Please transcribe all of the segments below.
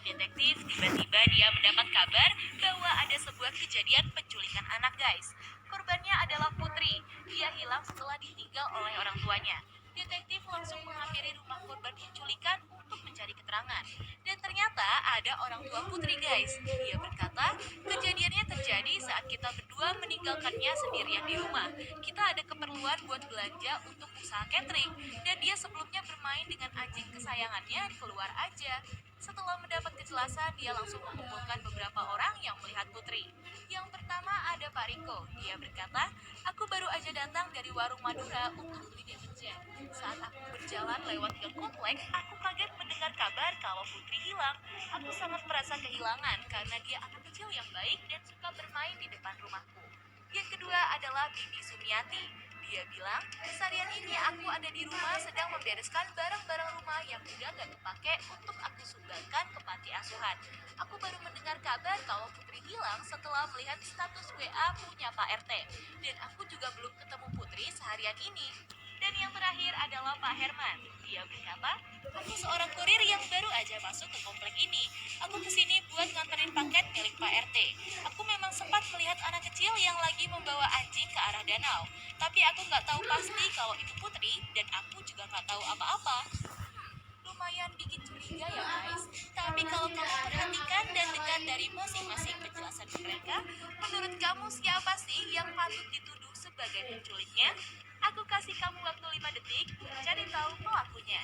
detektif, tiba-tiba dia mendapat kabar bahwa ada sebuah kejadian penculikan anak, guys. Korbannya adalah Putri. Dia hilang setelah ditinggal oleh orang tuanya. Detektif langsung menghampiri rumah korban penculikan untuk mencari keterangan. Dan ternyata ada orang tua Putri, guys. Dia berkata, kejadiannya terjadi saat kita berdua meninggalkannya sendirian di rumah. Kita ada keperluan buat belanja untuk usaha catering. Dan dia sebelumnya bermain dengan anjing kesayangannya keluar aja. Setelah mendapat kejelasan, dia langsung mengumpulkan beberapa orang yang melihat Putri. Yang pertama ada Pak Riko. Dia berkata, aku baru aja datang dari warung Madura untuk beli deterjen. Saat aku berjalan lewat gang komplek, aku kaget mendengar kabar kalau Putri hilang. Aku sangat merasa kehilangan karena dia anak kecil yang baik dan suka bermain di depan rumahku. Yang kedua adalah Bibi Sumiati. Dia bilang, seharian ini aku ada di rumah sedang membereskan barang-barang rumah yang udah gak kepake untuk aku sumbangkan ke panti asuhan. Aku baru mendengar kabar kalau Putri hilang setelah melihat status WA punya Pak RT. Dan aku juga belum ketemu Putri seharian ini. Dan yang terakhir adalah Pak Herman. Dia berkata, aku seorang kurir yang baru aja masuk ke komplek ini. Aku kesini buat nganterin paket milik Pak RT. Aku memang sempat melihat anak kecil yang lagi membawa anjing ke arah danau. Tapi aku nggak tahu pasti kalau itu Putri dan aku juga nggak tahu apa-apa. Lumayan bikin curiga ya guys. Tapi kalau kamu perhatikan dan dengar dari masing-masing penjelasan mereka, menurut kamu siapa sih yang patut dituduh sebagai penculiknya? Aku kasih kamu waktu 5 detik cari tahu pelakunya.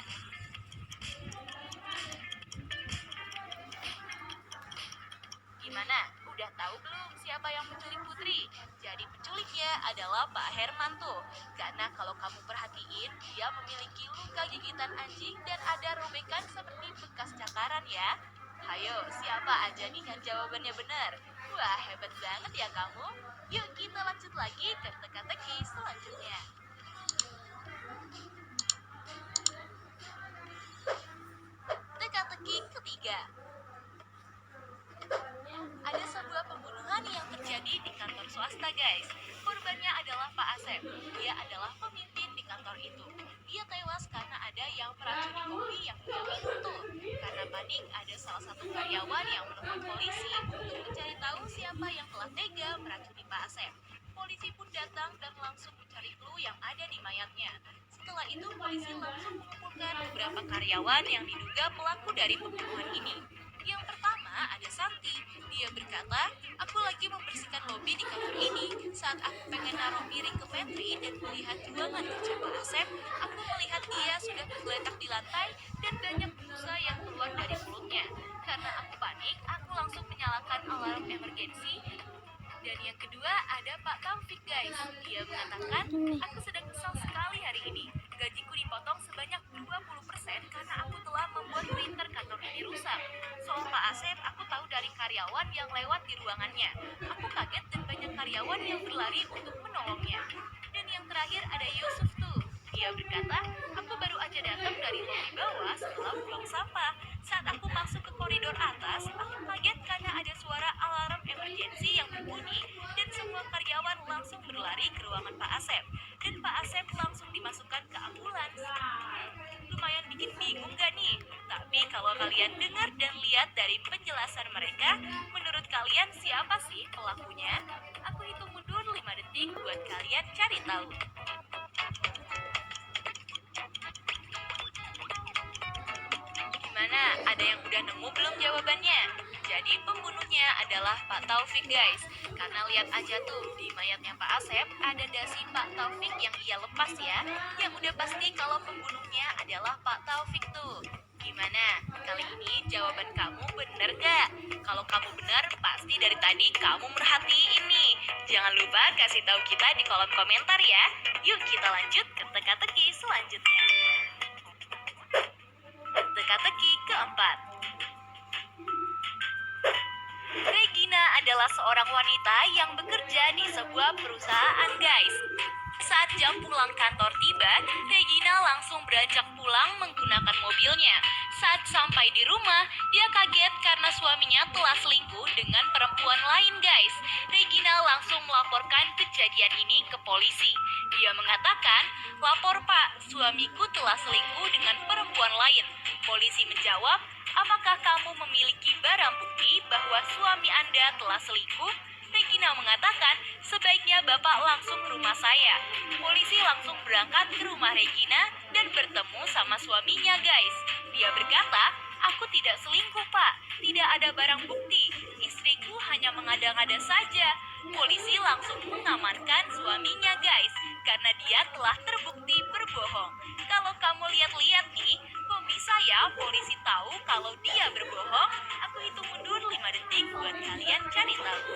Gimana? Udah tahu belum siapa yang menculik Putri? Jadi penculiknya adalah Pak Herman tuh. Karena kalau kamu perhatiin, dia memiliki luka gigitan anjing dan ada robekan seperti bekas cakaran ya. Hayo, siapa aja nih yang jawabannya benar? Wah, hebat banget ya kamu. Yuk kita lanjut lagi ke teka-teki selanjutnya. Teka-teki ketiga. Ada sebuah pembunuhan yang terjadi di kantor swasta, guys. Korbannya adalah Pak Asep. Dia adalah pemimpin di kantor itu. Dia tewas karena ada yang meracuni kopi yang dia minum tuh. Karena panik, ada salah satu karyawan yang menelpon polisi untuk mencari tahu siapa yang telah tega meracuni Pak Asep. Polisi pun datang dan langsung mencari clue yang ada di mayatnya. Setelah itu, polisi langsung mengumpulkan beberapa karyawan yang diduga pelaku dari pembunuhan ini. Yang pertama ada Santi. Dia berkata, aku lagi membersihkan lobi di kantor ini. Saat aku pengen naruh piring ke pantry dan melihat ruangan kerja Pak Asep, aku melihat dia sudah tergeletak di lantai dan banyak busa yang keluar dari mulutnya. Karena aku panik, aku langsung menyalakan alarm emergensi. Dan yang kedua ada Pak Taufik, guys. Dia mengatakan, aku sedang kesal sekali hari ini. Gajiku dipotong sebanyak 20% karena aku telah membuat printer kantor ini rusak. Soal Pak Asep, aku tahu dari karyawan yang lewat di ruangannya. Aku kaget dan banyak karyawan yang berlari untuk menolongnya. Dan yang terakhir ada Yusuf tuh. Dia berkata, aku baru aja datang dari lobi bawah setelah buang sampah. Saat aku masuk ke koridor atas, aku kaget karena ada suara alarm emergensi yang berbunyi dan semua karyawan langsung berlari ke ruangan Pak Asep. Dan Pak Asep langsung dimasukkan ke ambulans. Lumayan bikin bingung gak nih? Tapi kalau kalian dengar dan lihat dari penjelasan mereka, menurut kalian siapa sih pelakunya? Aku hitung mundur 5 detik buat kalian cari tahu. Gimana? Ada yang udah nemu belum jawabannya? Jadi pembunuhnya adalah Pak Taufik, guys. Karena lihat aja tuh, di mayatnya Pak Asep ada dasi Pak Taufik yang ia lepas ya. Yang udah pasti kalau pembunuhnya adalah Pak Taufik tuh. Gimana? Kali ini jawaban kamu bener gak? Kalau kamu bener, pasti dari tadi kamu merhatiin nih. Jangan lupa kasih tahu kita di kolom komentar ya. Yuk kita lanjut ke teka-teki selanjutnya. Teka-teki keempat. Regina adalah seorang wanita yang bekerja di sebuah perusahaan, guys. Saat jam pulang kantor tiba, Regina langsung beranjak pulang menggunakan mobilnya. Saat sampai di rumah, dia kaget karena suaminya telah selingkuh dengan perempuan lain, guys. Regina langsung melaporkan kejadian ini ke polisi. Dia mengatakan, lapor Pak, suamiku telah selingkuh dengan perempuan lain. Polisi menjawab, apakah kamu memiliki bahwa suami Anda telah selingkuh? Regina mengatakan, sebaiknya Bapak langsung ke rumah saya. Polisi langsung berangkat ke rumah Regina dan bertemu sama suaminya, guys. Dia berkata, aku tidak selingkuh, Pak. Tidak ada barang bukti. Istriku hanya mengada-ngada saja. Polisi langsung mengamankan suaminya, guys, karena dia telah terbukti berbohong. Kalau kamu lihat-lihat nih, kok bisa ya polisi tahu kalau dia berbohong? Aku hitung mundur 5 detik buat kalian cari tahu.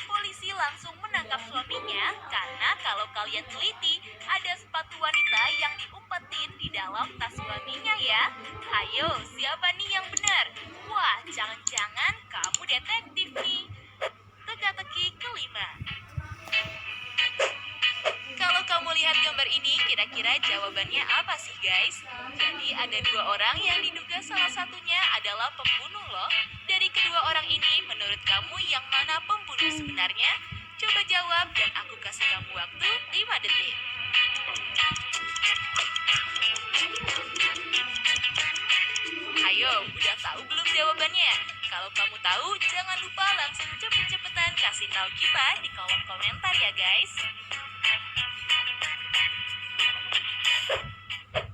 Polisi langsung menangkap suaminya karena kalau kalian teliti, ada sepatu wanita yang diumpetin di dalam tas suaminya ya. Ayo, siapa nih yang benar? Wah, jangan-jangan kamu detektif nih. Teka-teki kelima. Kalau kamu lihat gambar ini, kira-kira jawabannya apa sih, guys? Jadi ada 2 orang yang diduga salah satunya adalah pembunuh loh. Dari kedua orang ini, menurut kamu yang mana pembunuh sebenarnya? Coba jawab dan aku kasih kamu waktu 5 detik. Ayo, udah tahu belum jawabannya? Kalau kamu tahu, jangan lupa langsung cepet-cepetan kasih tahu kita di kolom komentar ya, guys.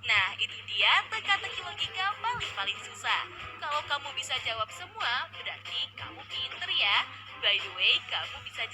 Nah, itu dia teka-teki logika paling susah. Kalau kamu bisa jawab semua, berarti kamu pinter ya. By the way, kamu bisa jawab